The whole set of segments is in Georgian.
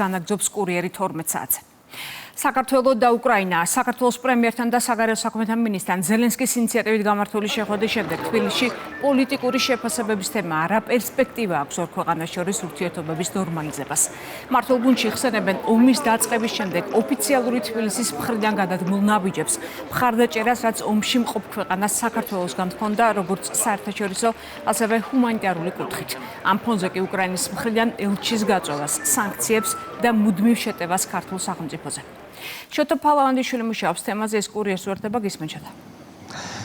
განაგრძობს კურიერი 12 საათზე. საქართველო და უკრაინა საქართველოს პრემიერთან და საგარეო საქმეთა მინისტრთან ზელენსკის ინიციატივით გამართული შეხვედრის შემდეგ თბილისში პოლიტიკური შეფასებების თემაა რა პერსპექტივა აქვს ორ ქვეყანას შორის ურთიერთობების ნორმალიზებას. მართლ გუნდში ხსენებენ ომის დაწყების შემდეგ ოფიციალური თბილისის მხრიდან გადადგმულ ნაბიჯებს, მხარდაჭერას, რაც ომში მყოფ ქვეყანას საქართველოსგან ჰქონდა როგორც საერთაშორისო, ასევე ჰუმანიტარული კუთხით. ამ ფონზე კი უკრაინის მხრიდან ელჩის გაწვევას, სანქციებს და მუდმივ შეტევას ქართულ სახელმწიფოზე. შოთა ფალავანდიშვილი მუშაობს თემაზე, ეს კურიერს უერთდება, გისმენთ შოთა.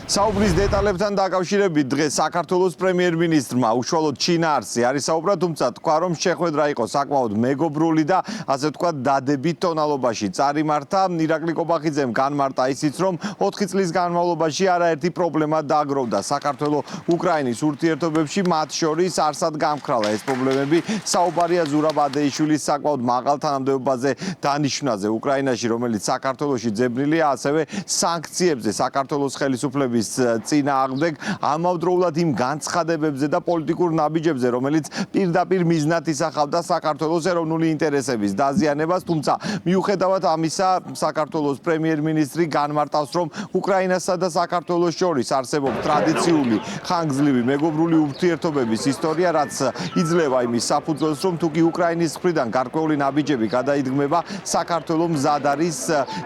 საუბრის დეტალებთან დაკავშირებით დღეს საქართველოს პრემიერ-მინისტრმა უშუალოდ ჩინაარსზე არის საუბრა, თუმცა თქვა, რომ შეხვედრა იყო საკმაოდ მეგობრული და ასე ვთქვათ, დადებით ტონალობაში წარიმართა. ირაკლი კობახიძემ განმარტა ისიც, რომ 4 წლის განმავლობაში არაერთი პრობლემა დააგროვდა საქართველო-უკრაინის ურთიერთობებში, მათ შორის არსად გამქრალა ეს პრობლემები. საუბარია ზურაბ ადეიშვილის საკმაოდ მაღალ თანამდებობაზე დანიშვნაზე უკრაინაში, რომელიც საქართველოში ძებნილია, ასევე სანქციებზე საქართველოს ხელისუფლების წინააღმდეგ, ამავდროულად იმ განცხადებებზე და პოლიტიკურ ნაბიჯებზე, რომელიც პირდაპირ მიზნად ისახავდა საქართველოს ეროვნული ინტერესების დაზიანებას, თუმცა მიუხედავად ამისა, საქართველოს პრემიერ-მინისტრი განმარტავს, რომ უკრაინასა და საქართველოს შორის არსებობს ტრადიციული, ხანგრძლივი მეგობრული ურთიერთობების ისტორია, რაც იძლევა იმის საფუძველს, რომ თუკი უკრაინის მხრიდან გარკვეული ნაბიჯები გადაიდგმება, საქართველო მზად არის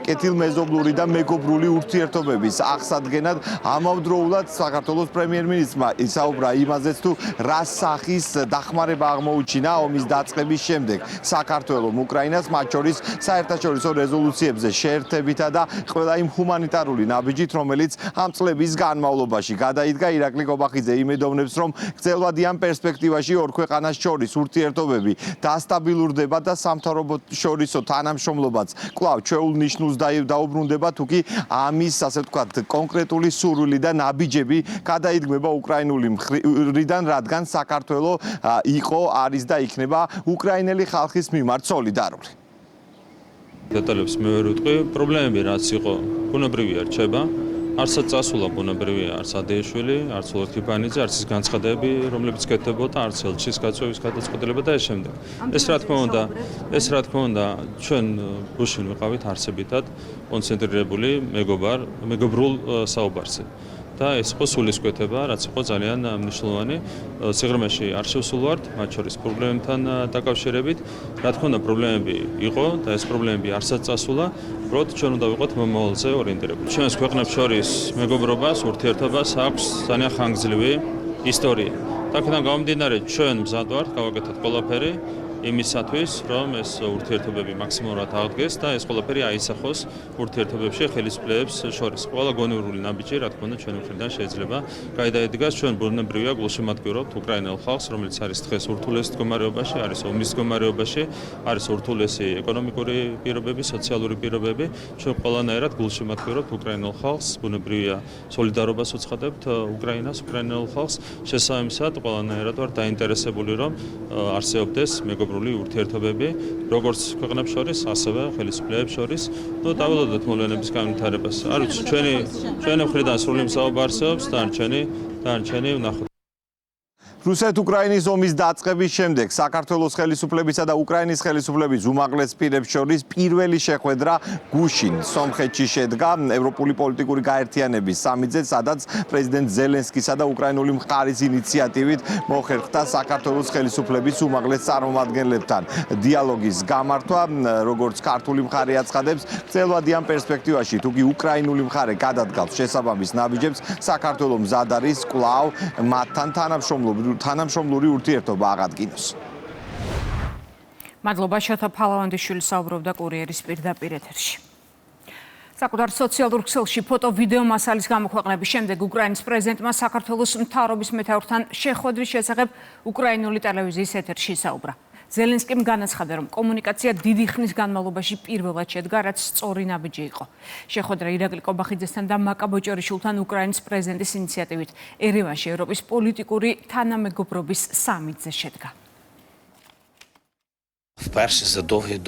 კეთილმეზობლური და მეგობრული ურთიერთობების აღსადგენად. ამავდროულად საქართველოს პრემიერ-მინისტრმა ისაუბრა იმაზეც, თუ რა სახის დახმარება აღმოუჩინა ომის დაწყების შემდეგ საქართველომ უკრაინას, მათ შორის საერთაშორისო რეზოლუციებზე შეერთებითა და ყველა იმ ჰუმანიტარული ნაბიჯით, რომელიც ამ წლების განმავლობაში გადაიდგა. ირაკლი კობახიძე იმედოვნებს, რომ გრძელვადიან პერსპექტივაში ორ ქვეყანას შორის ურთიერთობები დასტაბილურდება და სამთავრობოშორისო თანამშრომლობაც კვლავ ჩვეულ ნიშნულს დაუბრუნდება, თუკი ამის, ასე ვთქვათ, კონკრეტული სურვილი და ნაბიჯები გადაიდგმება უკრაინული მხრიდან, რადგან საქართველო იყო, არის და იქნება უკრაინელი ხალხის მიმართ სოლიდარული. დეტალებს მე ვერ ვიტყვი, პრობლემები რაც იყო, ბუნებრივია რჩება. არცად წასულა ბუნებრივია, არც ადეიშვილი, არც ოლქიფანიძე, არც ის განცხადები, რომლებიც კეთდებოდა, არც ელჩის გაწვევის გადაწყვეტილება და ეს შემდეგ. ეს რა თქმა უნდა, ჩვენ გუშინ ვიყავით არსებითად კონცენტრირებული მეგობრულ საუბარზე. და ეს იყო სულისკვეთება, რაც იყო ძალიან მნიშვნელოვანი. სიღრმეში არ შევსულვართ, მათ შორის პრობლემებთან დაკავშირებით. რა თქმა უნდა, პრობლემები იყო და ეს პრობლემები არსად წასულა. უბრალოდ ჩვენ უნდა ვიყოთ მომავალზე ორიენტირებული. ჩვენს ქვეყნებს შორის მეგობრობას, ურთიერთობას აქვს ძალიან ხანგრძლივი ისტორია. აქედან გამომდინარე, ჩვენ მზად ვართ გავაკეთოთ ყველაფერი იმისათვის, რომ ეს ურთიერთობები მაქსიმალურად აღდგეს და ეს ყველაფერი აისახოს ურთიერთობებში ხელისუფლებებს შორის. ყველა გონივრული ნაბიჯი, რა თქმა უნდა, ჩვენი მხრიდან შეიძლება გადაიდგას. ჩვენ ბუნებრივია გულშემატკივრობთ უკრაინელ ხალხს, რომელიც არის დღეს ურთულეს მდგომარეობაში, არის ომის მდგომარეობაში, არის ურთულესი ეკონომიკური პირობები, სოციალური პირობები. ჩვენ ყველანაირად გულშემატკივრობთ უკრაინელ ხალხს, ბუნებრივია სოლიდარობას უცხადებთ უკრაინას, უკრაინელ ხალხს. შესაბამისად, ყველანაირად ვარ დაინტერესებული, რომ არსებობდეს მეგობრული ურთიერთობები, როგორც ქვეყნებს შორის, ასევე ხელისუფლებებს შორის. დაველოდოთ მოვლენების განვითარებას. არ ვიცი, ჩვენი მხრიდან სრული მსაუბარი არსებობს, დანარჩენი ვნახოთ. რუსეთ-უკრაინის ომის დაწყების შემდეგ საქართველოს ხელისუფლებისა და უკრაინის ხელისუფლების უმაღლეს პირებს შორის პირველი შეხვედრა გუშინ სომხეთში შედგა ევროპული პოლიტიკური გაერთიანების სამიტზე, სადაც პრეზიდენტ ზელენსკისა და უკრაინული მხარის ინიციატივით მოხერხდა საქართველოს ხელისუფლების უმაღლეს წარმომადგენლებთან დიალოგის გამართვა, როგორც ქართული მხარე აცხადებს, გრძელვადიან პერსპექტივაში, თუკი უკრაინული მხარე გადადგავს შესაბამის ნაბიჯებს, საქართველო მზად არის კვლავ მათთან თანამშრომლური ურთიერთობა აღადგინოს. მადლობა შოთა ფალავანდიშვილი საუბრობდა კურიერის პირდაპირ ეთერში. საკუთარ სოციალურ ქსელში ფოტო-ვიდეო მასალის გამოქვეყნების შემდეგ უკრაინის პრეზიდენტმა საქართველოს მთავრობის მეთაურთან შეხვედრის შესახებ უკრაინული ტელევიზიის ეთერში საუბრა. ზელენსკიმ განაცხადა, რომ კომუნიკაცია დიდი ხნის განმავლობაში პირველად შედგა, რაც სწორი ნაბიჯი იყო. შეხვედრა ირაკლი კობახიძესთან და მაკა ბოჭორიშვილთან უკრაინის პრეზიდენტის ინიციატივით ერევანში ევროპის პოლიტიკური თანამეგობრობის სამიტზე შედგა.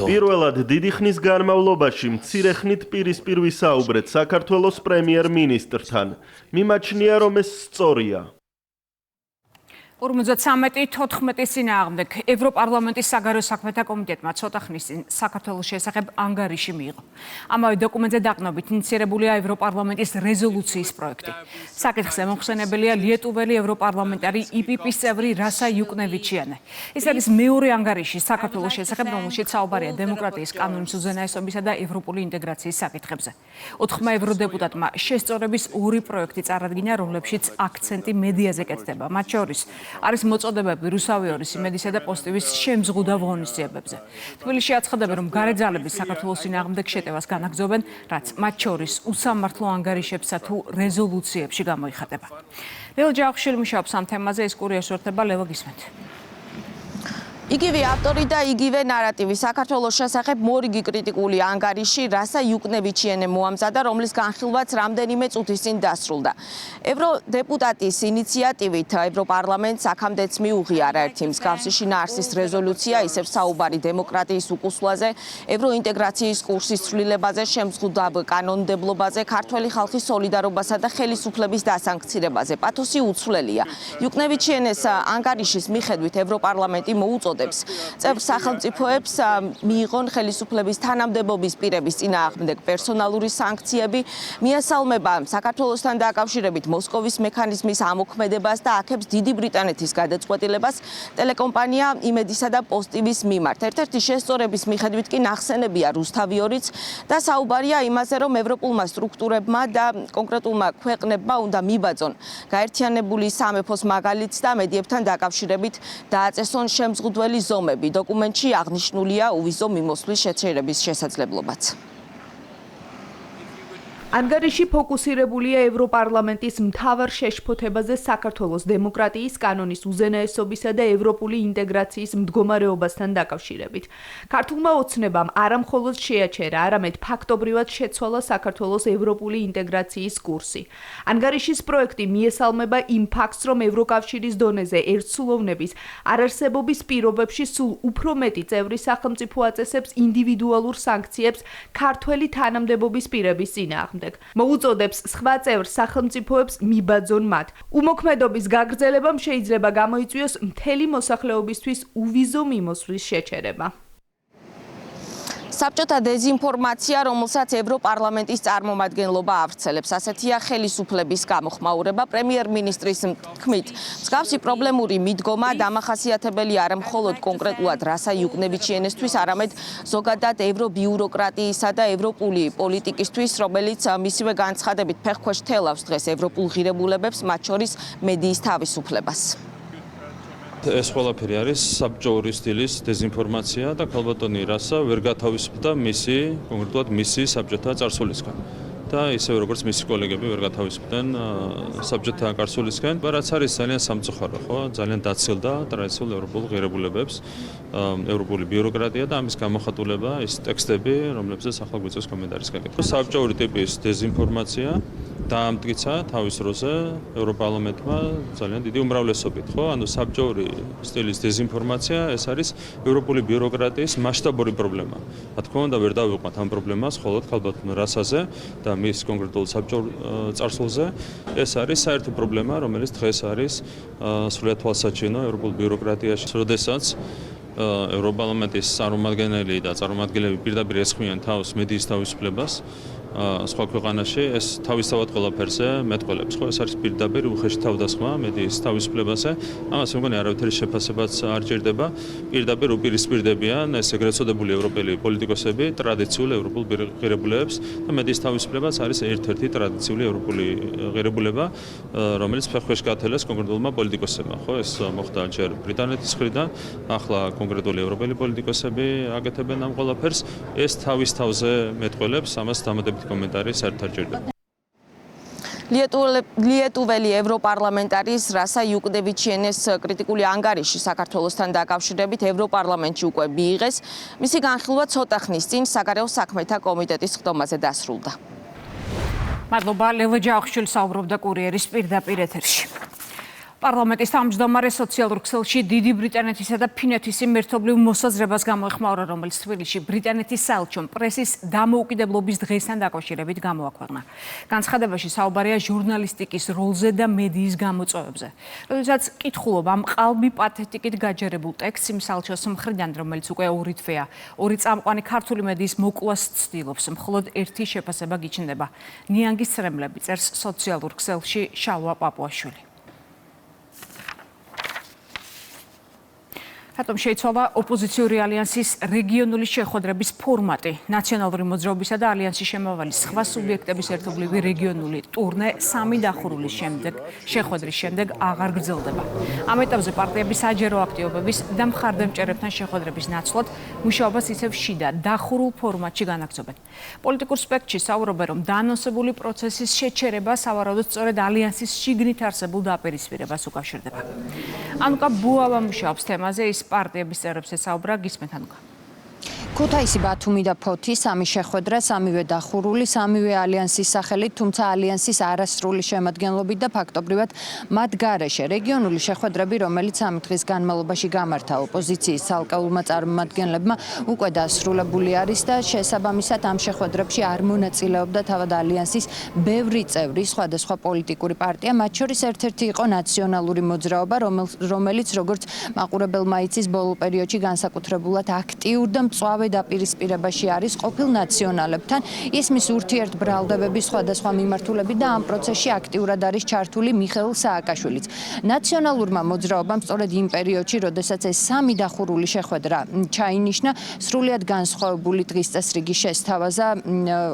პირველად დიდი ხნის განმავლობაში მცირე ხნით პირისპირ ვისაუბრეთ საქართველოს პრემიერ-მინისტრთან. მიმაჩნია, რომ ეს სწორია. 53-14 წინააღმდეგ ევროპარლამენტის საგარეო საქმეთა კომიტეტმა ცოტა ხნის წინ საქართველოს შესახებ ანგარიში მიიღო. ამავე დოკუმენტზე დაყრდნობით ინიცირებულია ევროპარლამენტის რეზოლუციის პროექტი. საკითხზე მომხსენებელია ლიეტუველი ევროპარლამენტარი იპიპის წევრი რასა იუკნევიჩიანე. ეს არის მეორე ანგარიში საქართველოს შესახებ, რომელშიც საუბარია დემოკრატიის კანონის უზენაესობისა და ევროპული ინტეგრაციის საკითხებზე. 4 ევროდეპუტატმა შესწორების 2 პროექტი წარადგინა, რომლებშიც აქცენტი მედიაზე კეთდება, მათ შორის არის მოწოდებები რუსავი ორის იმედისა და პოსტივის შემზღუდავ ღონისძიებებზე. თბილისში აცხადებენ, რომ გარე ძალები საქართველოს წინააღმდეგ შეტევას განაგრძობენ, რაც მათ შორის უსამართლო ანგარიშებსა თუ რეზოლუციებში გამოიხატება. ლეო ჯავხიშვილი მუშაობს ამ თემაზე, ეს კურიერს ვერთება, ლეო გისმენთ. იგივე ავტორი და იგივე ნარატივი საქართველოს შესახებ მორიგი კრიტიკული ანგარიში რასა იუკნევიჩიანე მოამზადა, რომლის განხილვაც რამდენიმე წუთის წინ დასრულდა. ევროდეპუტატის ინიციატივით ევროპარლამენტს აქამდეც მიუღია არაერთი მსგავსი შინაარსის რეზოლუცია, ისევ საუბარი დემოკრატიის უკუსვლაზე, ევროინტეგრაციის კურსის ცვლილებაზე, შემზღუდავ კანონმდებლობაზე, ქართველი ხალხის სოლიდარობასა და ხელისუფლების დასანქცირებაზე. პათოსი უცვლელია. იუკნევიჩიანეს ანგარიშის მიხედვით ევროპარლამენტი მოუწოდებს წევრ სახელმწიფოებს მიიღონ ხელისუფლების თანამდებობის პირების წინააღმდეგ პერსონალური სანქციები, მიესალმება საქართველოსთან დაკავშირებით მოსკოვის მექანიზმის ამოქმედებას და აქებს დიდი ბრიტანეთის გადაწყვეტილებას ტელეკომპანია იმედისა და პოსტივის მიმართ. ერთ-ერთი შესწორების მიხედვით კი ნახსენებია რუსთავი ორიც და საუბარია იმაზე, რომ ევროპულმა სტრუქტურებმა და კონკრეტულმა ქვეყნებმა უნდა მიბაძონ გაერთიანებული სამეფოს მაგალითს და მედიებთან დაკავშირებით დააწესონ შემზღუდველი ზომები. დოკუმენტში აღნიშნულია უვიზო მიმოსვლის შეჩერების შესაძლებლობაც. ანგარიში ფოკუსირებულია ევროპარლამენტის მთავარ შეშფოთებაზე საქართველოს დემოკრატიის კანონის უზენაესობისა და ევროპული ინტეგრაციის მდგომარეობასთან დაკავშირებით. ქართულმა ოცნებამ არა მხოლოდ შეაჩერა, არამედ ფაქტობრივად შეცვალა საქართველოს ევროპული ინტეგრაციის კურსი. ანგარიშის პროექტი მიესალმება იმ ფაქტს, რომ ევროკავშირის დონეზე ერთსულოვნების არარსებობის პირობებში სულ უფრო მეტი წევრი სახელმწიფო აწესებს ინდივიდუალურ სანქციებს ქართველი თანამდებობის პირების წინააღმდეგ. მოუწოდებს სხვა წევრ სახელმწიფოებს მიბაძონ მათ. უმოქმედობის გაგრძელებამ შეიძლება გამოიწვიოს მთელი მოსახლეობისთვის უვიზო მიმოსვლის შეჩერება. საბჭოთა დეზინფორმაცია, რომელსაც ევროპარლამენტის წარმომადგენლობა ავრცელებს, ასეთია ხელისუფლების გამოხმაურება. პრემიერ-მინისტრის თქმით, მსგავსი პრობლემური მიდგომა დამახასიათებელი არა მხოლოდ კონკრეტულად რასა იუკნევიჩიანესთვის, არამედ ზოგადად ევრობიუროკრატიისა და ევროპული პოლიტიკისთვის, რომელიც მისივე განცხადებით ფეხქვეშ თელავს დღეს ევროპულ ღირებულებებს, მათ შორის მედიის თავისუფლებას. ეს ყველაფერი არის საბჭოური სტილის დეზინფორმაცია და ქალბატონი რასა ვერ გათავისუფლდა კონკრეტულად მისი საბჭოთა წარსულისგან. და ისევ როგორც მისი კოლეგები ვერ გათავისუფლდნენ საბჭოთა წარსულისგან, რაც არის ძალიან სამწუხარო, ხო? ძალიან დაცილდა ტრადიციულ ევროპულ ღირებულებებს, ევროპული ბიუროკრატია და ამის გამოხატულება ის ტექსტები, რომლებზეც ახლა გვიწევს კომენტარის გაკეთება. საბჭოური ტიპის დეზინფორმაცია დაამტკიცა თავის დროზე ევროპარლამენტმა ძალიან დიდი უმრავლესობით, ხო? ანუ საბჭოური სტილის დეზინფორმაცია ეს არის ევროპული ბიუროკრატიის მასშტაბური პრობლემა. რა თქმა უნდა, ვერ დავიყვანთ ამ პრობლემას მხოლოდ ქალბატონ რასაზე და მის კონკრეტულ საბჭოურ წარსულზე. ეს არის საერთო პრობლემა, რომელიც დღეს არის სრულიად თვალსაჩინო ევროპულ ბიუროკრატიაში. როდესაც ევროპარლამენტის წარმომადგენელი და წარმომადგენლები პირდაპირ ესხმიან თავს მედიის თავისუფლებას, სხვა ქვეყანაში ეს თავისთავად ყველაფერზე მეტყველებს, ხო? ეს არის პირდაპირ უხეში თავდასხმა მედიის თავისუფლებაზე. ამას მე მგონი არავითარი შეფასებაც არ ჭირდება. პირდაპირ უპირისპირდებიან ეს ეგრეთ წოდებული ევროპელი პოლიტიკოსები ტრადიციულ ევროპულ ღირებულებებს და მედიის თავისუფლებაც არის ერთ-ერთი ტრადიციული ევროპული ღირებულება, რომელიც ფეხქვეშ გათელეს კონკრეტულმა პოლიტიკოსებმა, ხო? ეს მოხდა ჯერ ბრიტანეთის მხრიდან, ახლა კონკრეტული ევროპელი პოლიტიკოსები აკეთებენ ამ ყველაფერს. ეს თავის თავზე მეტყველებს, ამას დამატებით კომენტარი საერთოდ არ ჭირდება. ლიეტუველი ევროპარლამენტარის რასა იუკნევიჩიანეს კრიტიკული ანგარიში საქართველოსთან დაკავშირებით ევროპარლამენტში უკვე მიიღეს. მისი განხილვა ცოტა ხნის წინ საგარეო საქმეთა კომიტეტის ხდომაზე დასრულდა. მადლობა, ლეო ჯავხიშვილი საუბრობდა კურიერის პირდაპირ ეთერში. პარლამენტის თავმჯდომარე სოციალურ ქსელში დიდი ბრიტანეთისა და ფინეთის მერთობლივ მოსაზრებას გამოეხმაურა, რომელიც თბილისში ბრიტანეთის საელჩომ პრესის დამოუკიდებლობის დღესთან დაკავშირებით გამოაქვეყნა. განცხადებაში საუბარია ჟურნალისტიკის როლზე და მედიის გამოწვევებზე. როდესაც კითხულობ ამ ყალბი პათეტიკით გაჯერებულ ტექსტს იმ საელჩოს მხრიდან, რომელიც უკვე ორი თვეა, ორი წამყვანი ქართული მედიის მოკვლას ცდილობს, მხოლოდ ერთი შეფასება გიჩნდება. ნიანგის ცრემლები წერს სოციალურ ქსელში შავა პაპუაშვილი. რატომ შეიცვალა ოპოზიციური ალიანსის რეგიონული შეხვედრების ფორმატი? ნაციონალური მოძრაობისა და ალიანსის შემავალი სხვა სუბიექტების ერთობლივი რეგიონული ტურნე 3 დახურულის შეხვედრის შემდეგ აღარ გრძელდება. ამ ეტაპზე პარტიების საჯარო აქტივობების და მხარდამჭერებთან შეხვედრების ნაცვლად მუშაობას ისევ შიდა დახურულ ფორმატში განაგრძობენ. პოლიტიკურ სპექტრში საუბრობენ, რომ დაანონსებული პროცესის შეჩერება სავარაუდოდ სწორედ ალიანსის შიგნით არსებულ დაპირისპირებას უკავშირდება. ანუკა ბუავა მუშაობს თემაზე, ის პარტიების წევრებს ესაუბრა, გისმენთ ანუკა. ქუთაისი, ბათუმი და ფოთი, 3 შეხვედრა, 3-ვე დახურული, 3-ვე ალიანსის სახელით, თუმცა ალიანსის არასრული შემადგენლობით და ფაქტობრივად მათ გარეშე. რეგიონული შეხვედრები, რომელიც 3 დღის განმავლობაში გამართა ოპოზიციის ცალკეულმა წარმომადგენლებმა, უკვე დასრულებული არის და შესაბამისად ამ შეხვედრებში არ მონაწილეობდა თავად ალიანსის ბევრი წევრი, სხვადასხვა პოლიტიკური პარტია, მათ შორის ერთ-ერთი იყო ნაციონალური მოძრაობა, რომელიც როგორც მაყურებელმა იცის, ბოლო პერიოდში განსაკუთრებულად აქტიურ და მწვავე დაპირისპირებაში არის ყოფილ ნაციონალებთან. ისმის ურთიერთბრალდებების სხვადასხვა მიმართულებით და ამ პროცესში აქტიურად არის ჩართული მიხეილ სააკაშვილიც. ნაციონალურმა მოძრაობამ სწორედ იმ პერიოდში, როდესაც ეს 3 დახურული შეხვედრა ჩაინიშნა, სრულიად განსხვავებული დღის წესრიგი შესთავაზა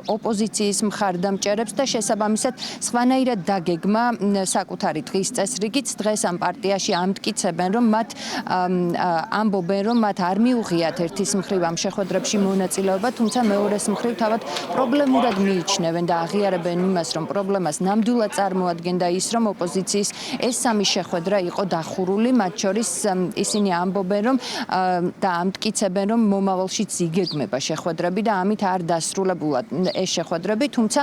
ოპოზიციის მხარდამჭერებს და შესაბამისად სხვანაირად დაგეგმა საკუთარი დღის წესრიგიც. დღეს ამ პარტიაში ამტკიცებენ, რომ მათ ამბობენ, რომ მათ არ მიუღიათ ერთის მხრივ ამ შეხვედრებში მონაწილეობა, თუმცა მეორეს მხრივ თავად პრობლემურად მიიჩნევენ და აღიარებენ იმას, რომ პრობლემას ნამდვილად წარმოადგენდა ის, რომ ოპოზიციის ეს 3 შეხვედრა იყო დახურული, მათ შორის ისინი ამბობენ, რომ და ამტკიცებენ, რომ მომავალშიც იგეგმება შეხვედრები და ამით არ დასრულებულად ეს შეხვედრები, თუმცა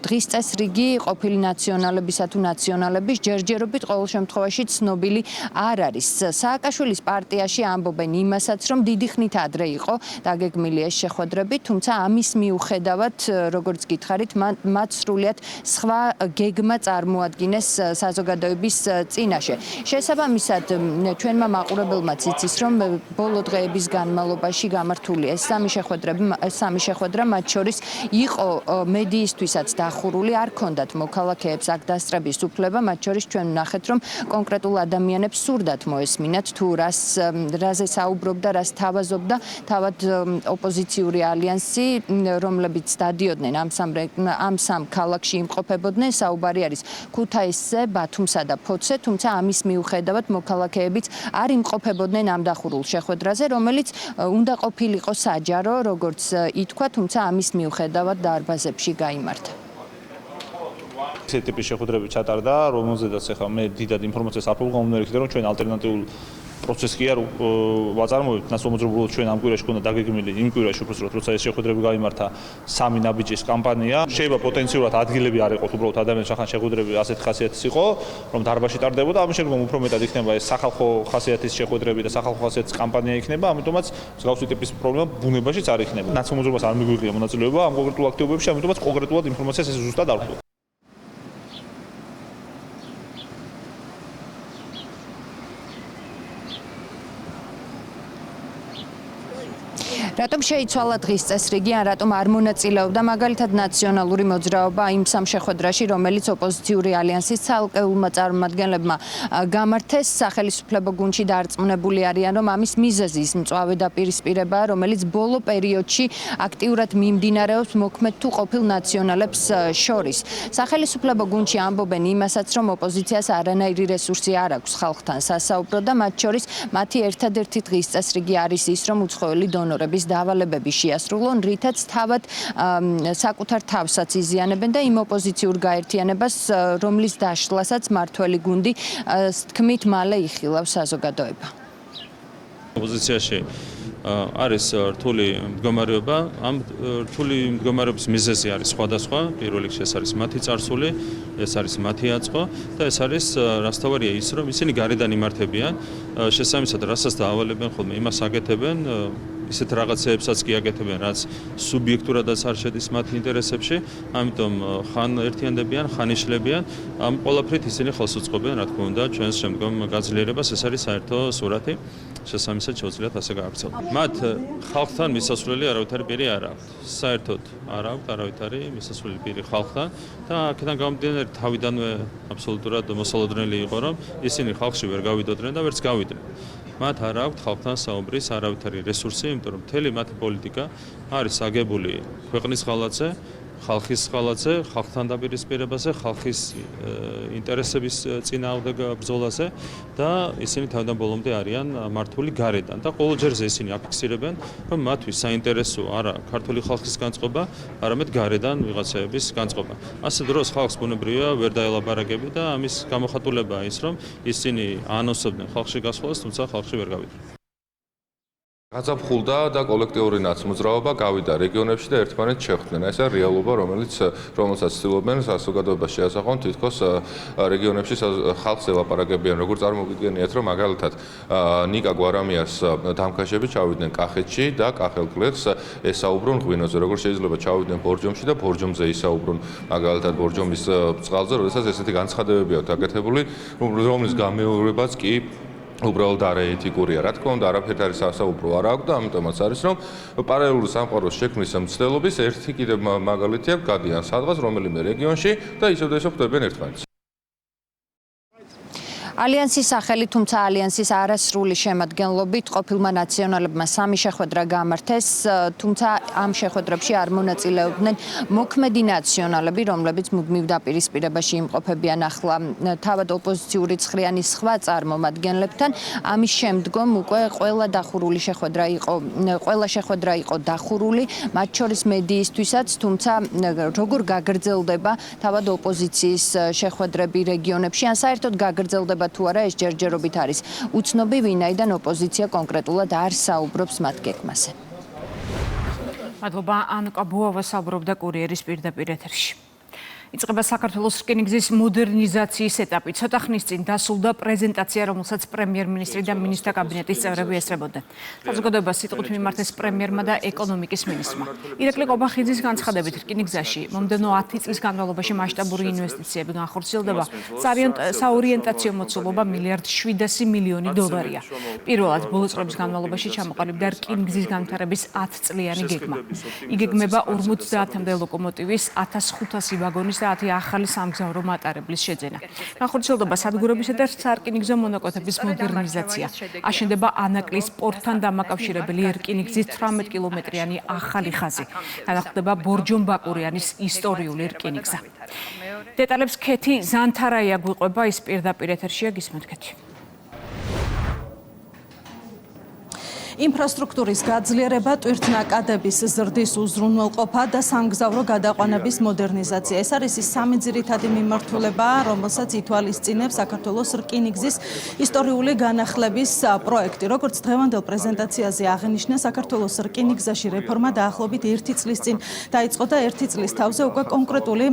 დღის წესრიგი ყოფილი ნაციონალებისა თუ ნაციონალების ჯერჯერობით ყოველ შემთხვევაში ცნობილი არ არის. სააკაშვილის პარტიაში ამბობენ იმასაც, რომ დიდი ხნით ადრე იყო დაგეგმილი ეს შეხვედრები, თუმცა ამის მიუხედავად, როგორც გითხარით, მათ სრულიად სხვა გეგმა წარმოადგინეს საზოგადოების წინაშე. შესაბამისად, ჩვენმა მაყურებელმაც იცის, რომ ბოლო დღეების განმავლობაში გამართული ეს 3 შეხვედრა, მათ შორის იყო მედიისთვისაც დახურული, არ ქონდათ მოქალაქეებს აქ დასწრების უფლება, მათ შორის ჩვენ ვნახეთ, რომ კონკრეტულ ადამიანებს სურდათ მოესმინათ თუ რაზე საუბრობდა, რას თავაზობდა თავად ოპოზიციური ალიანსი, რომლებიც დადიოდნენ ამ 3 ქალაქში იმყოფებოდნენ, საუბარი არის ქუთაისზე, ბათუმსა და ფოთზე, თუმცა ამის მიუხედავად მოქალაქეებიც არ იმყოფებოდნენ ამ დახურულ შეხვედრაზე, რომელიც უნდა ყოფილიყო საჯარო, როგორც ითქვა, თუმცა ამის მიუხედავად დარბაზებში გაიმართა. ეს ტიპის შეხვედრები ჩატარდა, რომელზედაც ახლა მე დიდად ინფორმაციას არ ვუყავ, რომ ჩვენ ალტერნატიულ პროცესს კი არ ვაწარმოებთ, ნაცნობრობლად ჩვენ ამ კვირაში ქონდა დაგეგმილი, იმ კვირაში უბრალოდ როცა ეს შეხვედრები გამართა 3 ნაბიჯის კამპანია, შეიძლება პოტენციურად ადგილები არ იყოთ, უბრალოდ ადამიანს ახან შეხვედრები ასეთ ხასიათის იყო, რომ დარბაზში ტარდებოდა, ამის შემდგომ უფრო მეტად იქნება ეს სახალხო ხასიათის შეხვედრები და სახალხო ხასიათის კამპანია იქნება, ამიტომაც მსგავსი ტიპის პრობლემა ბუნებაშიც არ იქნება. ნაცნობრობას არ მიგვიღია მონაწილეობა ამ კონკრეტულ აქტივობებში, ამიტომაც კონკრეტულად ინფორმაციას ეს ზუსტად არ ვხვდება. რატომ შეიცვალა დღის წესრიგი, ან რატომ არ მონაწილეობდა მაგალითად ნაციონალური მოძრაობა იმ 3 შეხვედრაში, რომელიც ოპოზიციური ალიანსის ცალკეულმა წარმომადგენლებმა გამართეს, სახელმწიფო გუნდში დარწმუნებული არიან, რომ ამის მიზეზი ის მწვავე დაპირისპირებაა, რომელიც ბოლო პერიოდში აქტიურად მიმდინარეობს მოქმედ თუ ყოფილ ნაციონალებს შორის. სახელმწიფო გუნდში ამბობენ იმასაც, რომ ოპოზიციას არანაირი რესურსი არ აქვს ხალხთან სასაუბრო და მათ შორის მათი ერთადერთი დღის წესრიგი არის ის, რომ უცხოელი დონორების დავალებები შეასრულონ, რითაც თავად საკუთარ თავსაც იზიანებენ და იმ ოპოზიციურ გაერთიანებას, რომლის დაშლასაც მართველი გუნდი თქმით მალე იხილავს საზოგადოება. ოპოზიციაში არის რთული მდგომარეობა. ამ რთული მდგომარეობის მიზეზი არის სხვადასხვა. პირველ რიგში ეს არის მათი წარსული, ეს არის მათი აწყო და ეს არის რასთავარია ის, რომ ისინი გარედან იმართებიან, შესაბამისად რასაც დაავალებენ ხოლმე, იმას აკეთებენ, ისეთ რაღაცეებსაც კი აკეთებენ, რაც სუბიექტურადაც არ შედის მათ ინტერესებში, ამიტომ ხან ერთიანდებიან, ხან იშლებიან, ამ ყველაფრით ისინი ხელს უწყობენ, რა თქმა უნდა, ჩვენს შემდგომ გაძლიერებას, ეს არის საერთო სურათი, შესაბამისად შეუძლიათ ასე გააქცევათ. მათ ხალხთან მისასვლელი არავითარი პირი არ აქვთ. საერთოდ არ აქვთ არავითარი მისასვლელი პირი ხალხთან და აქედან გამომდინარე თავიდანვე აბსოლუტურად მოსალოდნელი იყო, რომ ისინი ხალხში ვერ გავიდოდნენ და ვერც გავიდნენ. მათ არ აქვთ ხალხთან საუბრის არავითარი რესურსი, იმიტომ რომ მთელი მათი პოლიტიკა არის აგებული ქვეყნის ღალატზე, ხალხის ღალატზე, ხალხთან დაპირისპირებაზე, ხალხის ინტერესების წინააღმდეგ ბრძოლაზე და ისინი თავიდან ბოლომდე არიან მართული გარედან და ყოველ ჯერზე ისინი აფიქსირებენ, რომ მათთვის საინტერესო არა ქართული ხალხის განწყობა, არამედ გარედან ვიღაცების განწყობა. ასე დროს ხალხს ბუნებრივია ვერ დაელაპარაკები და ამის გამოხატულებაა ის, რომ ისინი ანონსებდნენ ხალხში გასვლას, თუმცა ხალხში ვერ გავიდნენ. გაზაფხულდა და კოლექტიური ნაცმოძრაობა გავიდა რეგიონებში და ერთმანეთს შეხვდნენ. ეს არის რეალობა, რომელსაც ცდილობენ საზოგადოებას შეასახონ, თითქოს რეგიონებში ხალხს ელაპარაკებიან. როგორ წარმოგიდგენიათ, რომ მაგალითად ნიკა გვარამიას დამქაშები ჩავიდნენ კახეთში და კახელკლერს ესაუბრონ ღვინოზე. როგორ შეიძლება ჩავიდნენ ბორჯომში და ბორჯომზე ისაუბრონ მაგალითად ბორჯომის წყალზე, როდესაც ესეთი განცხადებები აქვს გაკეთებული, რომლის გამეორებაც კი უბრალოდ არაეთიკურია. რა თქმა უნდა, არაფერთ არის სასაუბრო არ აქვს და ამიტომაც არის, რომ პარალელური სამყაროს შექმნის მცდელობის ერთი კიდევ მაგალითია გადიან სადღაც რომელიმე რეგიონში და ისევ და ისევ ხვდებიან ერთმანეთს. ალიანსის სახელი, თუმცა ალიანსის არასრული შემადგენლობით ყოფილმა ნაციონალებმა 3 შეხვედრა გამართეს, თუმცა ამ შეხვედრებში არ მონაწილეობდნენ მოქმედი ნაციონალები, რომლებიც მუდმივ დაპირისპირებაში იმყოფებიან ახლა თავად ოპოზიციური ცხრიანი სხვა წარმომადგენლებთან. ამის შემდგომ უკვე ყველა შეხვედრა იყო დახურული, მათ შორის მედიისთვისაც, თუმცა როგორ გაგრძელდება თავად ოპოზიციის შეხვედრები რეგიონებში, ან საერთოდ გაგრძელდება თუ არა ეს ჯერჯერობით არის უცნობი, ვინაიდან ოპოზიცია კონკრეტულად არ საუბრობს მათ გეგმაზე. მადლობა ანკა ბუავა საუბრობდა კურიერის პირდაპირ ეთერში. იწყება საქართველოს რკინიგზის მოდერნიზაციის ეტაპი. ცოტა ხნის წინ დასრულდა პრეზენტაცია, რომელსაც პრემიერ-მინისტრი და მინისტრთა კაბინეტის წევრები ესწრებოდნენ. საზოგადოებას სიტყვით მიმართეს პრემიერმა და ეკონომიკის მინისტრმა. ირაკლი ყობახიძის განცხადებით, რკინიგზაში მომდევნო 10 წლის განმავლობაში მასშტაბური ინვესტიციები განხორციელდება. საორიენტაციო მოცულობა $1.7 მილიარდია. პირველად ბოლო წლების განმავლობაში ჩამოყალიბდა რკინიგზის განვითარების 10 წლიანი გეგმა. იგეგმება 50-მდე ლოკომოტივის, 1500 ვაგონის და 10 ახალი სამგზავრო მატარებლის შეძენა. განხორციელდება სადგურებისა და სარკინიგზო მონაკვეთების მოდერნიზაცია. აშენდება ანაკლის პორტთან დამაკავშირებელი რკინიგზის 18 კილომეტრიანი ახალი ხაზი. განახლდება ბორჯომ-ბაკურიანის ისტორიული რკინიგზა. დეტალებს ქეთი ზანთარაია გვიყვება, ის პირდაპირ ეთერშია, გისმენთ ქეთი. ინფრასტრუქტურის გაძლიერება, ტვირთნაკადების ზრდის უზრუნველყოფა და სამგზავრო გადაყვანების მოდერნიზაცია. ეს არის ის 3 ძირითადი მიმართულება, რომელსაც ითვალისწინებს საქართველოს რკინიგზის ისტორიული განახლების პროექტი. როგორც დღევანდელ პრეზენტაციაზე აღინიშნა, საქართველოს რკინიგზაში რეფორმა დაახლოებით 1 წლის წინ დაიწყო და 1 წლის თავზე უკვე კონკრეტული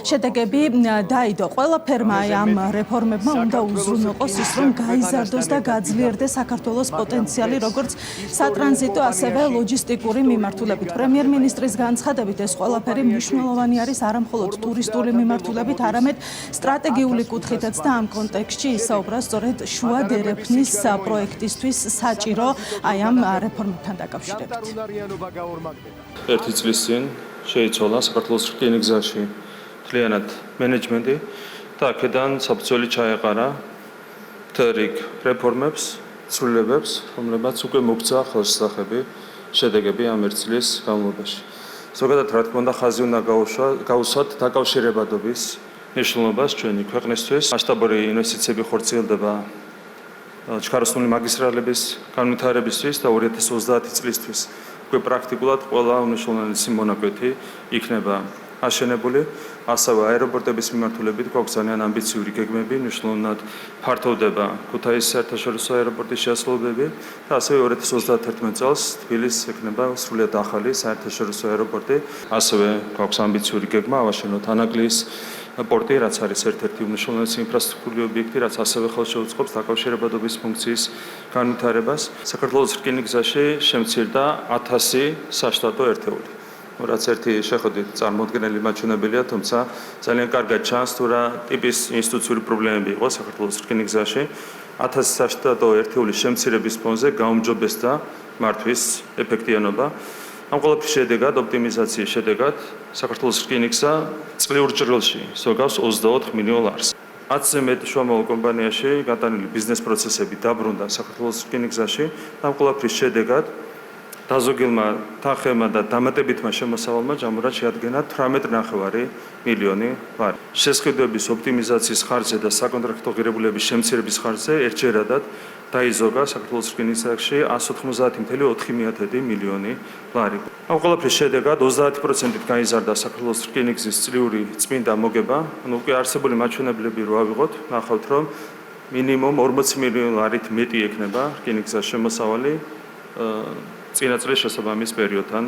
შედეგები დაიდო. ყველა ფერმა ამ რეფორმებმა უნდა უზრუნველყოს ის, რომ გაიზარდოს და გაძლიერდეს საქართველოს პოტენციალი, როგორც სატრანზიტო, ასევე ლოჯისტიკური მიმართულებით. პრემიერ-მინისტრის განცხადებით, ეს ყველაფერი მნიშვნელოვანი არის არა მხოლოდ ტურისტული მიმართულებით, არამედ სტრატეგიული კუთხითაც და ამ კონტექსტში ისაუბრა სწორედ შუა დერეფნის პროექტისთვის საჭირო აი ამ რეფორმებთან დაკავშირებით. 1 წლის წინ შეიცვალა საქართველოს რკინიგზაში მთლიანად მენეჯმენტი და აქედან საფუძველი ჩაეყარა რიგ რეფორმებს, ცვლილებებს, რომლებიც უკვე მოგცა ხელშესახები შედეგები ამ 1 წლის განმავლობაში. ზოგადად, რა თქმა უნდა, ხაზი უნდა გაუსვათ დაკავშირებადობის მნიშვნელობას ჩვენი ქვეყნისთვის. მასშტაბური ინვესტიციები ხორციელდება ჩქაროსნული მაგისტრალების განვითარებისთვის და 2030 წლისთვის უკვე პრაქტიკულად ყველა უმნიშვნელოვანესი მონაკვეთი იქნება აშენებული ასევე აეროპორტების მიმართულებით გვაქვს ძალიან ამბიციური გეგმები, მნიშვნელოვნად ფართოვდება ქუთაისის საერთაშორისო აეროპორტის შესაძლებლობები და ასევე 2031 წელს თბილისს ექნება სრულიად ახალი საერთაშორისო აეროპორტი. ასევე გვაქვს ამბიციური გეგმა ავაშენოთ ანაკლიის პორტი, რაც არის ერთ-ერთი უმნიშვნელოვანესი ინფრასტრუქტურული ობიექტი, რაც ასევე ხელს შეუწყობს დაკავშირებადობის ფუნქციის განვითარებას. საქართველოს რკინიგზაში შემცირდა 1000 საშტატო ერთეული. რაც ერთი შეხედვით წარმოუდგენელი მაჩვენებელია, თუმცა ძალიან კარგად ჩანს თუ რა ტიპის ინსტიტუციური პრობლემები იყო საქართველოს რკინიგზაში. 1000 საშტატო ერთეულის შემცირების ფონზე გაუმჯობესდა მართვის ეფექტიანობა. ამ ყველაფრის შედეგად, ოპტიმიზაციის შედეგად, საქართველოს რკინიგზა წლიურ ჭრილში ზოგავს 24 მილიონ ლარს. 10-ზე მეტ შუამავle კომპანიაში გატანილი ბიზნეს პროცესები დაბრუნდა საქართველოს რკინიგზაში. ამ ყველაფრის შედეგად დაზოგილმა თანხებმა და დამატებითმა შემოსავალმა ჯამურად შეადგენა 18.5 მილიონი ლარი. შესყიდვების ოპტიმიზაციის ხარჯზე და საკონტრაქტო ღირებულების შემცირების ხარჯზე ერთჯერადად დაიზოგა საქართველოს რკინიგზაში 190.4 მილიონი ლარი. ამ ყველაფრის შედეგად 30%-ით გაიზარდა საქართველოს რკინიგზის წლიური წმინდა მოგება. უკვე არსებული მაჩვენებლები რო ავიღოთ, ნახავთ რომ მინიმუმ 40 მილიონი ლარით მეტი ექნება რკინიგზას შემოსავალი წინა წლის შესაბამის პერიოდთან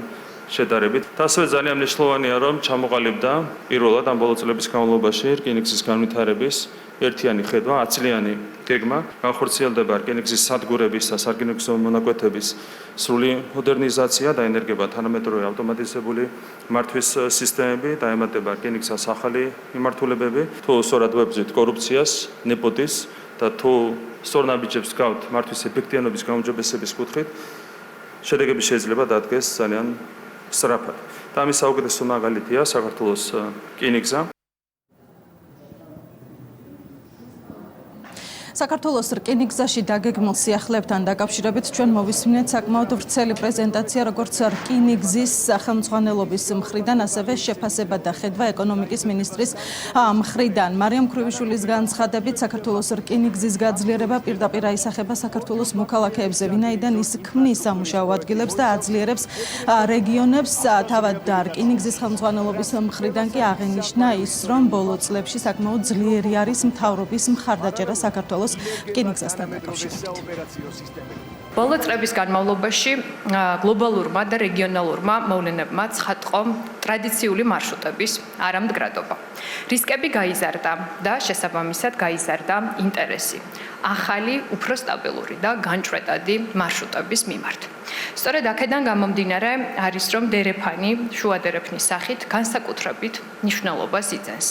შედარებით. ასევე ძალიან მნიშვნელოვანია, რომ ჩამოყალიბდა პირველად ამ ბოლო წლების განმავლობაში რკინიგზის განვითარების ერთიანი ხედვა, 10 წლიანი გეგმა, განხორციელდება რკინიგზის სადგურების და სარკინიგზო მონაკვეთების სრული მოდერნიზაცია, დაენერგება თანამედროვე ავტომატიზებული მართვის სისტემები, დაემატება რკინიგზას ახალი მიმართულებები, თუ სწორად ვებრძვით კორუფციას, ნეპოტიზმს და თუ სწორ ნაბიჯებს გავთ მართვის ეფექტიანობის გაუმჯობესების კუთხით, შედეგები შეიძლება დადგეს ძალიან სწრაფად. და ამის საუკეთესო მაგალითია საქართველოს რკინიგზა. საქართველოს რკინიგზაში დაგეგმილ სიახლეებთან დაკავშირებით ჩვენ მოვისმინეთ საკმაოდ ვრცელი პრეზენტაცია, როგორც რკინიგზის სახელმძღვანელობის მხრიდან, ასევე შეფასება და ხედვა ეკონომიკის მინისტრის მხრიდან. მარიამ ქრუვიშვილის განცხადებით, საქართველოს რკინიგზის გაძლიერება პირდაპირ აისახება საქართველოს მოქალაქეებზე, ვინაიდან ის ქმნის სამუშაო ადგილებს და აძლიერებს რეგიონებს. თავად რკინიგზის ხელმძღვანელობის მხრიდან კი აღინიშნა ის, რომ ბოლო წლებში საკმაოდ ძლიერი არის მთავრობის მხარდაჭერა საქართველოს რკინიგზასთან დაკავშირებით. ბოლო წლების განმავლობაში გლობალურმა და რეგიონალურმა მოვლენებმა ცხადყო ტრადიციული მარშრუტების არამდგრადობა. რისკები გაიზარდა და შესაბამისად გაიზარდა ინტერესი ახალი, უფრო სტაბილური და განჭვრეტადი მარშრუტების მიმართ. სწორედ აქედან გამომდინარე არის, რომ დერეფანი შუა დერეფნის სახით განსაკუთრებით მნიშვნელობას იძენს.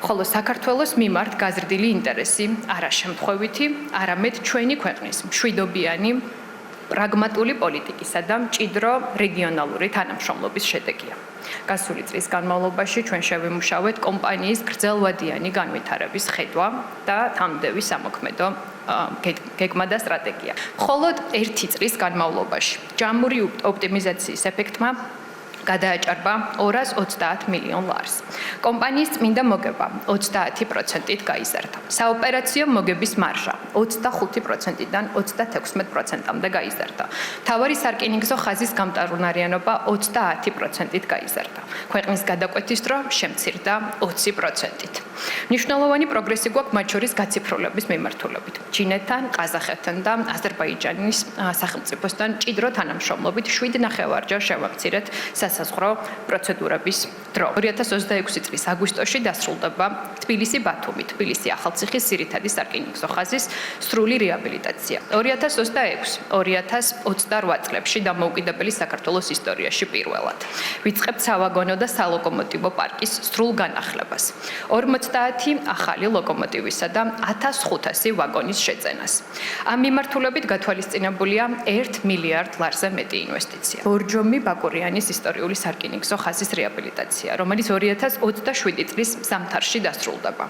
ხოლო საქართველოს მიმართ გაზრდილი ინტერესი არა შემთხვევითი, არამედ ჩვენი ქვეყნის მშვიდობიანი პრაგმატული პოლიტიკისა და მჭიდრო რეგიონალური თანამშრომლობის შედეგია. გასული წლის განმავლობაში ჩვენ შევიმუშავეთ კომპანიის გრძელვადიანი განვითარების ხედვა და თამდევი სამოქმედო გეგმა და სტრატეგია. მხოლოდ 1 წლის განმავლობაში ჯამური ოპტიმიზაციის ეფექტმა გადააჭარბა 230 მილიონ ლარს. კომპანიის წმინდა მოგება 30%-ით გაიზარდა. საოპერაციო მოგების მარჟა 25%-დან 36%-მდე გაიზარდა. მთავარი სარკინიგზო ხაზის გამტარუნარიანობა 30%-ით გაიზარდა. ქვეყნის გადაკვეთის დრო შემცირდა 20%-ით. მნიშვნელოვანი პროგრესი გვაქვს მათ შორის გაციფრულების მიმართულებით. ჩინეთთან, ყაზახეთთან და აზერბაიჯანის სახელმწიფოსთან მჭიდრო თანამშრომლობით 7.5-ჯერ შევამცირეთ სასაზღვრო პროცედურების დრო. 2026 წლის აგვისტოში დასრულდება თბილისი-ბათუმი, თბილისი-ახალციხის ძირითადი სარკინიგზო ხაზის სრული რეაბილიტაცია. 2026-2028 წლებში დამოუკიდებელი საქართველოს ისტორიაში პირველად ვიწყებთ სავაგონო და სალოკომოტივო პარკის სრულ განახლებას. 50 ახალი ლოკომოტივისა და 1500 ვაგონის შეძენას. ამ მიმართულებით გათვალისწინებულია 1 მილიარდ ლარზე მეტი ინვესტიცია. ბორჯომი ბაკურიანის ისტორიული სარკინიგზო ხაზის რეაბილიტაცია, რომელიც 2027 წლის ზამთარში დასრულდება.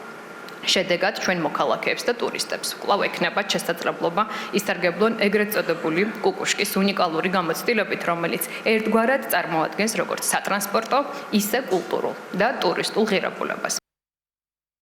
შედეგად ჩვენ მოქალაქეებს და ტურისტებს კვლავ ექნებათ შესაძლებლობა ისარგებლონ ეგრეთ წოდებული კუკუშკის უნიკალური გამოცდილებით, რომელიც ერთგვარად წარმოადგენს როგორც სატრანსპორტო, ისე კულტურულ და ტურისტულ ღირებულებას.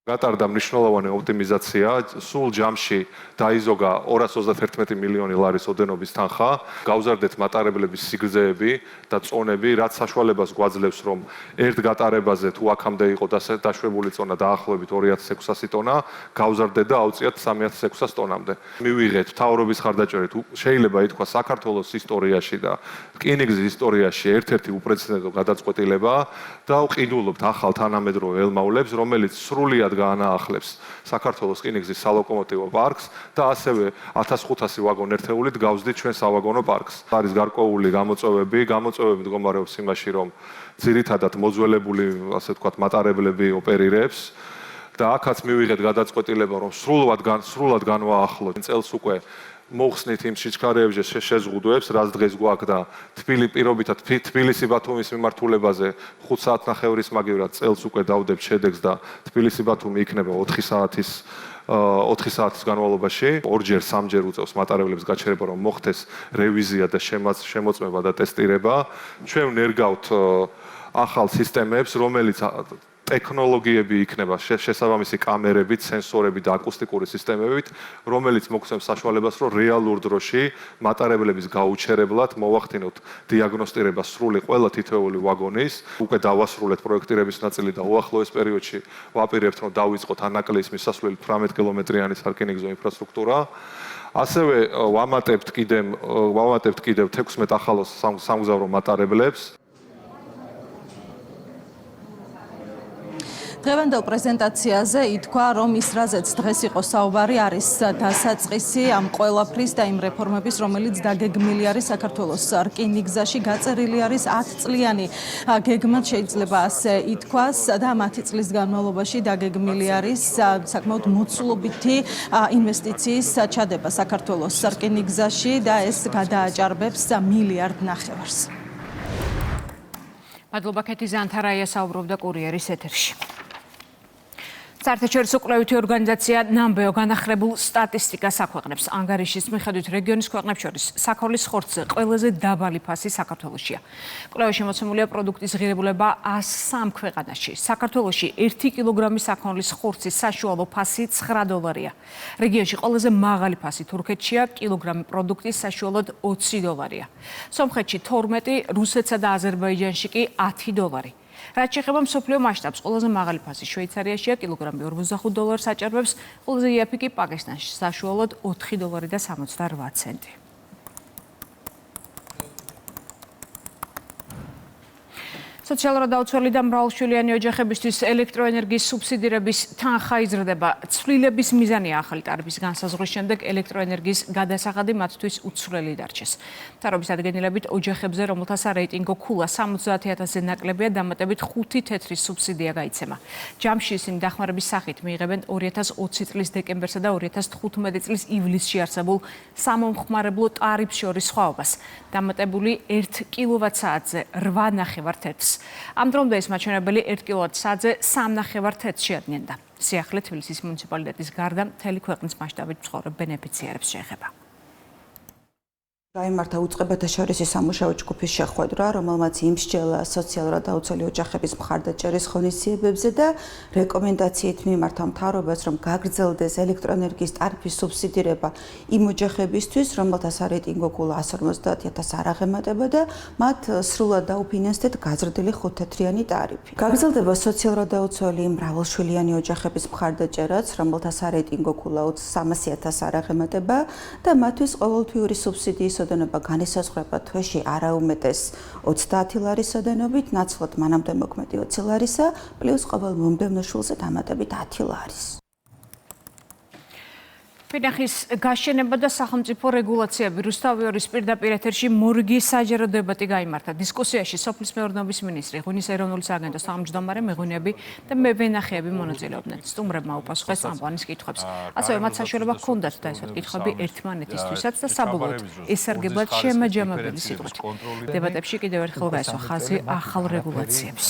გატარდა მნიშვნელოვანი ოპტიმიზაცია, სულ ჯამში დაიზოგა 231 მილიონი ლარის ოდენობის თანხა, გავზარდეთ მატარებლების სიგრძეები და წონები, რაც საშუალებას გვაძლევს, რომ ერთ გატარებაზე თუ აქამდე იყო დაშვებული წონა დაახლოებით 2600 ტონა, გავზარდეთ და ავწიათ 3600 ტონამდე. მივიღეთ მთავრობის ხარდაჭერით, შეიძლება ითქვა საქართველოს ისტორიაში და რკინიგზის ისტორიაში ერთ-ერთი უპრეცედენტო გადაწყვეტილება და ვყიდულობთ ახალ თანამედროვე ელმაულებს, რომელიც სრულიად გაანაახლებს საქართველოს რკინიგზის სალოკომოტივო პარკს და ასევე 1500 ვაგონ ერთეულით გავზდით ჩვენ სავაგონო პარკს. არის გარკვეული გამოწვევები მდგომარეობს იმაში, რომ ძირითადად მოძველებული, ასე ვთქვათ, მატარებლები ოპერირებს და აქაც მივიღეთ გადაწყვეტილება, რომ სრულად განვაახლოთ წელს უკვე მოხსნით იმ სიჩქარეებზე შეზღუდვებს, რაც დღეს გვაქვს და პირობითად თბილისი-ბათუმის მიმართულებაზე 5 საათნახევრის მაგივრად წელს უკვე დავდებთ შედეგს და თბილისი-ბათუმი იქნება 4 საათის განმავლობაში. ორჯერ, სამჯერ უწევს მატარებლებს გაჩერება, რომ მოხდეს რევიზია და შემოწმება და ტესტირება. ჩვენ ვნერგავთ ახალ სისტემებს, რომელიც ტექნოლოგიები იქნება შესაბამისი კამერებით, სენსორებით და აკუსტიკური სისტემებით, რომელიც მოგცემს საშუალებას, რომ რეალურ დროში მატარებლების გაუჩერებლად მოვახდინოთ დიაგნოსტირება სრული ყველა თითოეული ვაგონის. უკვე დავასრულეთ პროექტირების ნაწილი და უახლოეს პერიოდში ვაპირებთ, რომ დავიწყოთ ანაკლიის მისასვლელი 18 კილომეტრიანი სარკინიგზო ინფრასტრუქტურა. ასევე ვამატებთ კიდევ 16 ახალ სამგზავრო მატარებლებს. დღევანდელ პრეზენტაციაზე ითქვა, რომ ის რაზეც დღეს იყო საუბარი, არის დასაწყისი ამ ყველაფრის და იმ რეფორმების, რომელიც დაგეგმილი არის საქართველოს რკინიგზაში, გაწერილი არის 10 წლიანი გეგმად შეიძლება ასე ითქვას და 10 წლის განმავლობაში დაგეგმილი არის საკმაოდ მოცულობითი ინვესტიციის ჩადება საქართველოს რკინიგზაში და ეს გადააჭარბებს 1.5 მილიარდ. მადლობა ქეთი ზანთარაია საუბრობდა კურიერის ეთერში. საერთაშორისო კვლევითი ორგანიზაცია ნამბეო განახლებულ სტატისტიკას აქვეყნებს. ანგარიშის მიხედვით რეგიონის ქვეყნებს შორის საქონლის ხორცზე ყველაზე დაბალი ფასი საქართველოშია. კვლევაში მოცემულია პროდუქტის ღირებულება 103 ქვეყანაში. საქართველოში 1 კილოგრამის საქონლის ხორცის საშუალო ფასი $9. რეგიონში ყველაზე მაღალი ფასი თურქეთშია, კილოგრამი პროდუქტის საშუალოდ $20. სომხეთში 12, რუსეთსა და აზერბაიჯანში კი $10. რაც შეეხება მსოფლიო მასშტაბს, ყველაზე მაღალი ფასი შვეიცარიაშია, კილოგრამი $45 აჭარბებს, ყველაზე იაფი კი პაკისტანში, საშუალოდ $4.68. სოციალურად დაუცველი და მრავალშვილიანი ოჯახებისთვის ელექტროენერგიის სუბსიდირების თანხა იზრდება. ცვლილების მიზანია ახალი ტარიფის განსაზღვრის შემდეგ ელექტროენერგიის გადასახადი მათთვის უცვლელი დარჩეს. მთავრობის ადგენილებით ოჯახებზე, რომელთა სარეიტინგო ქულა 70,000-ზე ნაკლებია, დამატებით 5 თეთრი სუბსიდია გაიცემა. ჯამში ისინი დახმარების სახით მიიღებენ 2020 წლის დეკემბერსა და 2015 წლის ივლისში არსებულ სამომხმარებლო ტარიფს შორის სხვაობას. დამატებული 1 კილოვატ-საათზე 8.5 თეთრს. ამ დრომდე ეს მაჩვენებელი 1 კილოვატ-საათზე 3.5 თეთრს შეადგენდა. სიახლე თბილისის მუნიციპალიტეტის გარდა მთელი ქვეყნის მასშტაბით მცხოვრებ ბენეფიციარებს შეეხება. გაიმართა უწყებათა შორისი სამუშაო ჯგუფის შეხვედრა, რომელმაც იმსჯელა სოციალურად დაუცველი ოჯახების მხარდაჭერის ღონისძიებებზე და რეკომენდაციით მიმართა მთავრობას, რომ გაგრძელდეს ელექტროენერგიის ტარიფის სუბსიდირება იმ ოჯახებისთვის, რომელთა სარეიტინგო ქულა 150,000 არ აღემატება და მათ სრულად დაუფინანსდეთ გაზრდილი 5 თეთრიანი ტარიფი. გაგრძელდება სოციალურად დაუცველი მრავალშვილიანი ოჯახების მხარდაჭერაც, რომელთა სარეიტინგო ქულა 300,000 არ აღემატება და მათთვის ყოველთვიური სუბსიდიის ოდენობა განისაზღვრება თვეში არაუმეტეს 30 ლარის ოდენობით, ნაცვლად მანამდე მოქმედი 20 ლარისა, პლუს ყოველ მომდევნო შვილზე დამატებით 10 ლარის. ფინახის გაშენება და სახელმწიფო რეგულაციები. რუსთავი ორის პირდაპირ ეთერში მორიგი საჯარო დებატი გაიმართა. დისკუსიაში სოფლის მეურნეობის მინისტრი, ღვინის ეროვნული სააგენტოს თავმჯდომარე მეღვინეები და მევენახეები მონაწილეობდნენ. სტუმრებმა უპასუხეს წამყვანის კითხვებს. ასევე მათ საშუალება ჰქონდათ დაესვათ კითხვები ერთმანეთისთვისაც და საბოლოოდ ესარგებლად შემაჯამებელი სიტყვით. დებატებში კიდევ ერთხელ გაესვა ხაზი ახალ რეგულაციებს.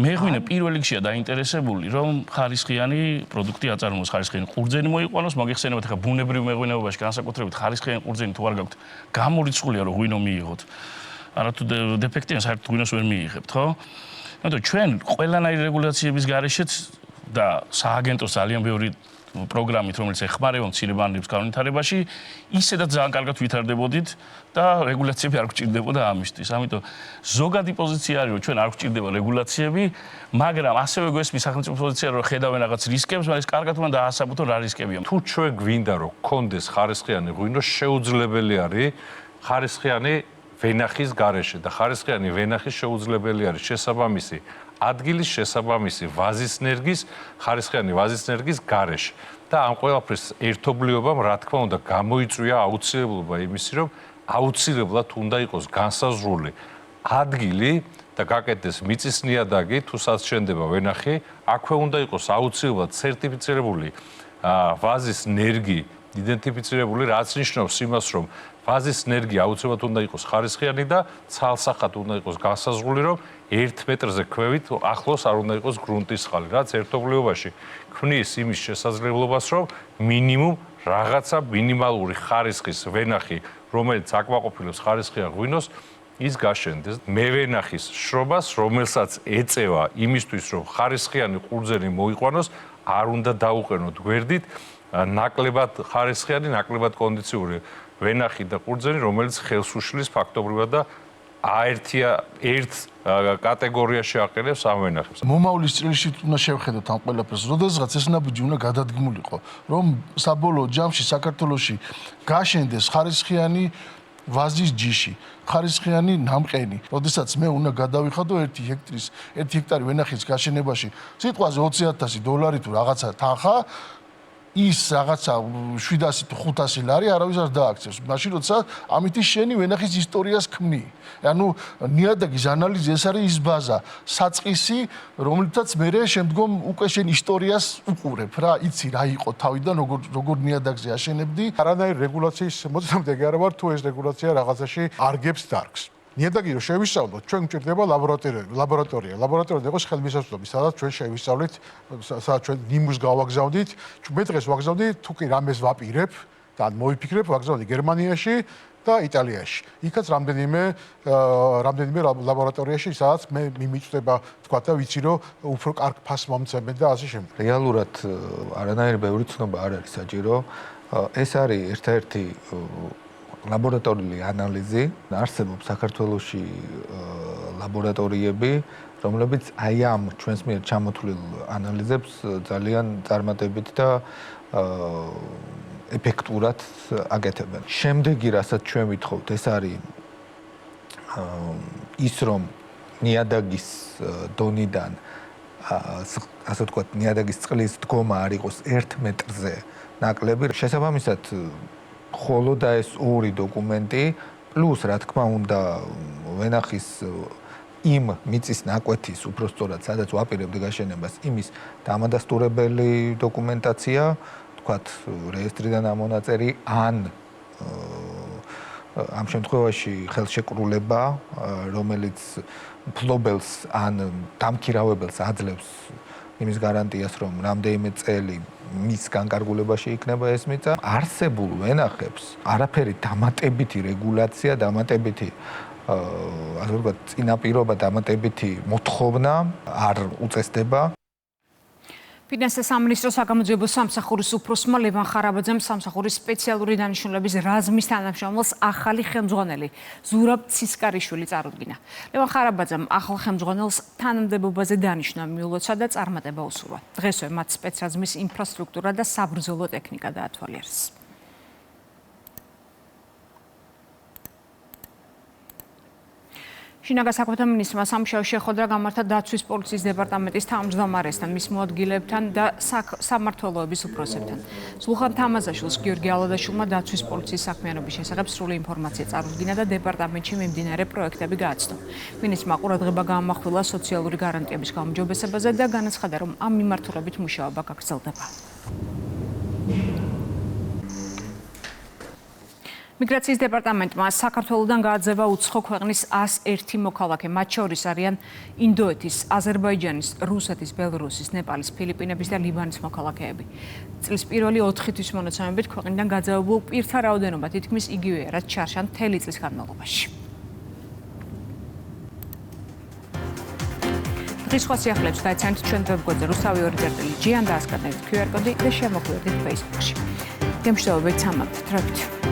მეღვინე პირველ რიგშია დაინტერესებული, რომ ხარისხიანი პროდუქტი აწარმოოს, ხარისხიანი ყურძენი მოიყვანოს, მოგეხსენებათ ხა ბუნებრივ მეღვინეობაში განსაკუთრებით ხარისხიანი ყურძენი თუ არ გაქვთ, გამორიცხულია რომ ღვინო მიიღოთ. არათუ დეფექტია, საერთოდ ღვინოს ვერ მიიღებთ, ხო? ამიტომ ჩვენ ყველანაირი რეგულაციების გარეშეც და სააგენტოს ძალიან ბევრი პროგრამით, რომელიც ეხმარება მცირე ბანკებს განვითარებაში, ისედაც ძალიან კარგად ვითარდებოდით და რეგულაციები არ გვჭირდებოდა ამისთვის. ამიტომ ზოგადი პოზიცია არის, რომ ჩვენ არ გვჭირდება რეგულაციები, მაგრამ ასევე გვესმის სახელმწიფო პოზიცია, რომ ხედავენ რაღაც რისკებს, მაგრამ ეს კარგად უნდა დაასაბუთონ რა რისკებია. თუ ჩვენ გვინდა რომ გქონდეს ხარისხიანი ღვინო, შეუძლებელი არის ხარისხიანი ვენახის გარეშე და ხარისხიანი ვენახის შეუძლებელი არის შესაბამისი ადგილის შესაბამისი ვაზის ნერგის ხარისხიანი ვაზის ნერგის გარეშე და ამ ყველაფრის ერთობლიობამ რა თქმა უნდა გამოიწვია აუცილებლობა იმისი რომ აუცილებლად უნდა იყოს განსაზღვრული ადგილი და გაკეთდეს მიწის ნიადაგი თუ სადაც შენდება ვენახი აქვე უნდა იყოს აუცილებლად სერტიფიცირებული ვაზის ნერგი იდენტიფიცირებული რაც ნიშნავს იმას რომ ვაზის ნერგი აუცილებლად უნდა იყოს ხარისხიანი და ცალსახად უნდა იყოს განსაზღვრული რომ 1 მეტრზე ქვევით ახლოს არ უნდა იყოს გრუნტის ხალი რაც ერთობლიობაში ქმნის იმის შესაძლებლობას რომ მინიმუმ რაღაცა მინიმალური ხარისხის ვენახი რომელიც აკმაყოფილებს ხარისხიან ღვინოს ის გაშენდეს მევენახის შრობას რომელსაც ეწევა იმისთვის რომ ხარისხიანი ყურძენი მოიყვანოს არ უნდა დაუყენოთ გვერდით ნაკლებად ხარისხიანი ნაკლებად კონდიციური ვენახი და ყურძენი რომელიც ხელს უშლის ფაქტობრივად და აერთია ერთ კატეგორიაში აყენებს ამ ვენახებს. მომავლის წრეში უნდა შევხედოთ ამ ყველაფერს. როდესაც ეს ნაბიჯი უნდა გადადგმულიყო, რომ საბოლოო ჯამში საქართველოში გაშენდეს ხარისხიანი ვაზის ჯიში, ხარისხიანი ნამყენი. როდესაც მე უნდა გადავიხადო 1 ჰექტარი ვენახის გაშენებაში სიტყვაზე $20,000 თუ რაღაცა თანხა ის რაღაცა 700 თუ 500 ლარი არავის არ დააქცევს. მაშინ როცა ამით შენი ვენახის ისტორიას ქმნი. ანუ ნიადაგის ანალიზი ეს არის ის ბაზა, საწყისი, რომელთაც მე შემდგომ უკვე შენ ისტორიას უყურებ რა, იცი რა იყო თავიდან როგორ ნიადაგზე აშენებდი. არანაირი რეგულაციის მოწმობდი არ ვარ თუ ეს რეგულაცია რაღაცაში არგებს დარგს. ნიადაგი რომ შევისწავლოთ, ჩვენ გვჭირდება ლაბორატორია. ლაბორატორია იყოს ხელმისაწვდომი, სადაც ჩვენ შევისწავლით, სადაც ჩვენ ნიმუშს გავაგზავნით. მე დღეს ვაგზავნდი, თუ კი რამეს ვაპირებ და მოვიფიქრებ, ვაგზავნდი გერმანიაში და იტალიაში. იქაც რამდენიმე ლაბორატორიაში, სადაც მე მიმიწვდება, თქვა და ვიცი რომ უფრო კარგ ფასს მომცემენ და ასე შემდეგ. რეალურად არანაირი ბევრი ცნობა არ არის საჭირო. ეს არის ერთ-ერთი ლაბორატორიული ანალიზი. არსებობს საქართველოში ლაბორატორიები, რომლებიც აი ამ ჩვენს მიერ ჩამოთვლილ ანალიზებს ძალიან წარმატებით და ეფექტურად აკეთებენ. შემდეგი, რასაც ჩვენ ვითხოვთ, ეს არის ის რომ ნიადაგის დონიდან ასე ვთქვათ, ნიადაგის წყლის დგომა არ იყოს 1 მეტრზე ნაკლები. შესაბამისად ხოლო და ეს ორი დოკუმენტი პლუს რა თქმა უნდა ვენახის იმ მიწის ნაკვეთის უпростоრად სადაც ვაპირებდი გაშენებას იმის დამადასტურებელი დოკუმენტაცია თქვათ რეესტრიდან ამონაწერი ან ამ შემთხვევაში ხელშეკრულება რომელიც ფლობელს ან დამქირავებელს აძლევს იმის გარანტიას რომ რამდენიმე წელი მის განკარგულებაში იქნება ეს მიწა არსებულ ვენახებს არაფერი დამატებითი რეგულაცია დამატებითი ასე ვთქვათ წინაპირობა დამატებითი მოთხოვნა არ უწესდება ფინანსთა სამინისტროს საგამოძიებო სამსახურის უფროსმა ლევან ხარაბაძემ სამსახურის სპეციალური დანიშნულების რაზმის თანამშრომელს ახალი ხელმძღვანელი ზურაბ ცისკარიშვილი წარუდგინა. ლევან ხარაბაძემ ახალ ხელმძღვანელს თანამდებობაზე დანიშნა მიულოცა და წარმატება უსურვა. დღესვე მათ სპეცრაზმის ინფრასტრუქტურა და საბრძოლო ტექნიკა დაათვალიერეს. შინაგან საქმეთა მინისტრმა სამუშაო შეხვედრა გამართა დაცვის პოლიციის დეპარტამენტის თავმჯდომარესთან, მის მოადგილებთან და სამმართველოების უფროსებთან. სულხან თამაზაშვილს გიორგი ალადაშვილმა დაცვის პოლიციის საქმიანობის შესახებ სრული ინფორმაცია წარუდგინა და დეპარტამენტში მიმდინარე პროექტები გააცნო. მინისტრმა ყურადღება გაამახვილა სოციალური გარანტიების გაუმჯობესებაზე და განაცხადა, რომ ამ მიმართულებით მუშაობა გაგრძელდება. მიგრაციის დეპარტამენტმა საქართველოდან გააძევა უცხო ქვეყნის 101 მოქალაქე, მათ შორის არიან ინდოეთის, აზერბაიჯანის, რუსეთის, ბელორუსის, ნეპალის, ფილიპინების და ლიბანის მოქალაქეები. წლის პირველი 4 თვის მონაცემებით ქვეყნიდან გაძევებულ პირთა რაოდენობა თითქმის იგივეა, რაც ჩარჩა მთელი წლის განმავლობაში. დღის სხვა სიახლეებს გაიცანით ჩვენ ვებგვერდზე rusavi2.gi-ან და ასკანეთ QR კოდი და შემოგვიერთდით Facebook-ში. გემშვიდობებით, სამართ, დროებით.